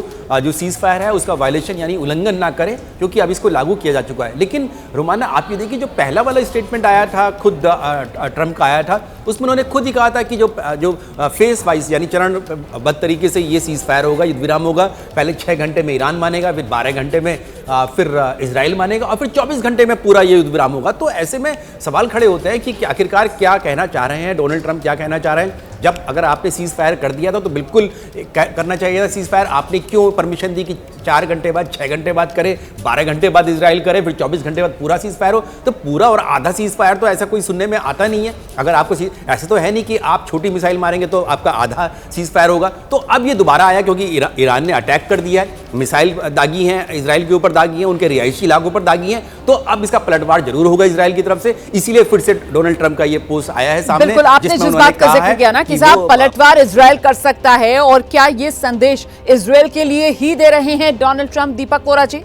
जो सीज फायर है उसका वायलेशन यानी उल्लंघन ना करें, क्योंकि अब इसको लागू किया जा चुका है। लेकिन रोमाना, आप ये देखिए, जो पहला वाला स्टेटमेंट आया था खुद ट्रंप का आया था, उसमें उन्होंने खुद ही कहा था कि जो फेस वाइज यानी चरणबद्ध तरीके से ये सीज फायर होगा, युद्ध विराम होगा। पहले 6 घंटे में ईरान मानेगा, फिर 12 घंटे में फिर इजराइल मानेगा और फिर 24 घंटे में पूरा ये युद्ध विराम होगा। तो ऐसे में सवाल खड़े होते हैं कि आखिरकार क्या कहना चाह रहे हैं डोनाल्ड ट्रंप, क्या कहना चाह रहे हैं। जब अगर आपने सीज फायर कर दिया था तो बिल्कुल करना चाहिए था सीज फायर। आपने क्यों परमिशन दी कि 4 घंटे बाद, 6 घंटे बाद करे, 12 घंटे बाद इजराइल करे, फिर 24 घंटे बाद पूरा सीज फायर हो? तो पूरा और आधा सीज फायर तो ऐसा कोई सुनने में आता नहीं है। अगर आपको ऐसे तो है नहीं कि आप छोटी मिसाइल मारेंगे तो आपका आधा सीज फायर होगा। तो अब ये दोबारा आया क्योंकि ईरान ने अटैक कर दिया है, मिसाइल दागी हैं, इजराइल के ऊपर दागी हैं, उनके रिहायशी इलाकों पर दागी हैं। तो अब इसका पलटवार जरूर होगा इजराइल की तरफ से, इसीलिए फिर से डोनाल्ड ट्रंप का ये पोस्ट आया है सामने। बिल्कुल, आपने जिस बात का जिक्र किया ना कि साहब पलटवार इजराइल कर सकता है, और क्या ये संदेश इजराइल के लिए ही दे रहे हैं डोनाल्ड ट्रंप? दीपक वोरा जी,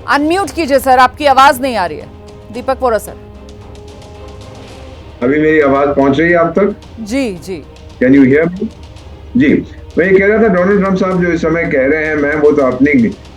अनम्यूट कीजिए सर, आपकी आवाज नहीं आ रही है। दीपक वोरा सर, अभी मेरी आवाज पहुंच रही है आप तक? जी जी, कैन यू हियर मी? जी, मैं ये कह रहा था डोनाल्ड ट्रंप साहब जो इस समय कह रहे हैं, मैं वो तो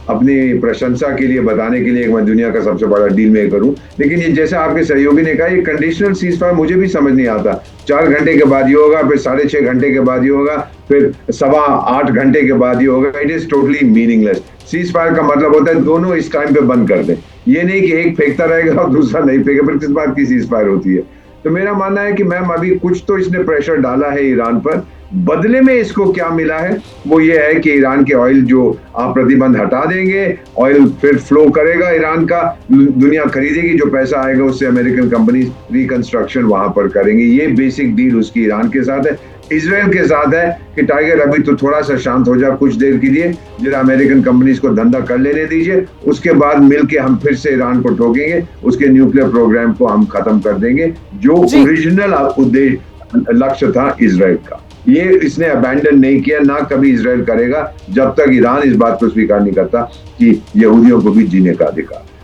अपनी प्रशंसा के लिए, बताने के लिए मैं दुनिया का सबसे बड़ा डील मेकर हूं। लेकिन ये जैसे आपके सहयोगी ने कहा, ये कंडीशनल सीज फायर मुझे भी समझ नहीं आता। 4 घंटे के बाद ये होगा, फिर 6.5 घंटे के बाद ये होगा, फिर 7.25 घंटे के बाद ये होगा। It is totally meaningless. Cease fire का मतलब होता है दोनों इस टाइम पे बंद कर दें। ये नहीं कि एक फेंकता रहेगा और दूसरा नहीं फेंकेगा, फिर किस बात की सीज फायर होती है? तो मेरा मानना है कि मैम अभी कुछ तो इसने प्रेशर डाला है ईरान पर। बदले में इसको क्या मिला है वो ये है कि ईरान के ऑयल जो आप प्रतिबंध हटा देंगे, ऑयल फिर फ्लो करेगा ईरान का, दुनिया खरीदेगी, जो पैसा आएगा उससे अमेरिकन कंपनी रिकंस्ट्रक्शन वहां पर करेंगे। ये बेसिक डील उसकी ईरान के साथ है। इजराइल के साथ है कि टाइगर अभी तो थोड़ा सा शांत हो जाए कुछ देर के लिए, जरा अमेरिकन कंपनीज को धंधा कर लेने दीजिए, उसके बाद मिलके हम फिर से ईरान को ठोकेंगे, उसके न्यूक्लियर प्रोग्राम को हम खत्म कर देंगे। जो ओरिजिनल उद्देश्य लक्ष्य था इजराइल का। ये इसने अबैंडन नहीं किया, ना कभी इजराइल करेगा जब तक ईरान इस बात को स्वीकार नहीं करता कि यहूदियों को भी जीने का अधिकार है।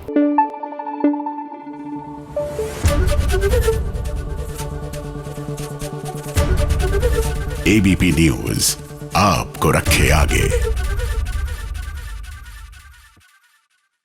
एबीपी न्यूज आपको रखे आगे।